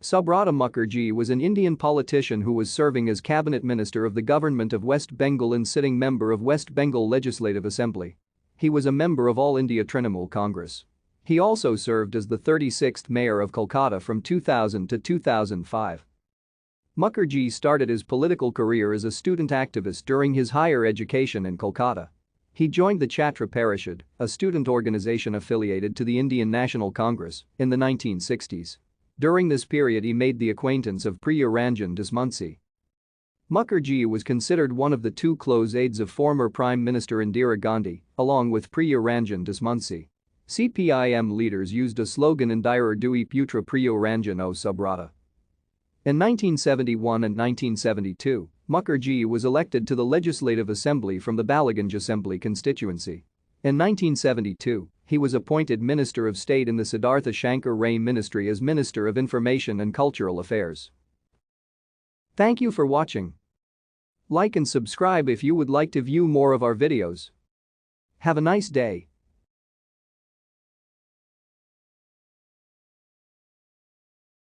Subrata Mukherjee was an Indian politician who was serving as cabinet minister of the Government of West Bengal and sitting member of West Bengal Legislative Assembly. He was a member of All India Trinamool Congress. He also served as the 36th Mayor of Kolkata from 2000 to 2005. Mukherjee started his political career as a student activist during his higher education in Kolkata. He joined the Chhatra Parishad, a student organization affiliated to the Indian National Congress, in the 1960s. During this period he made the acquaintance of Priya Ranjan Dismunsi. Mukherjee was considered one of the two close aides of former Prime Minister Indira Gandhi, along with Priya Ranjan Dismunsi. CPIM leaders used a slogan Indira Dui Putra Priya Ranjan O Subrata. In 1971 and 1972, Mukherjee was elected to the Legislative Assembly from the Baliganj Assembly constituency. In 1972, he was appointed Minister of State in the Siddhartha Shankar Ray Ministry as Minister of Information and Cultural Affairs. Thank you for watching. Like and subscribe if you would like to view more of our videos. Have a nice day.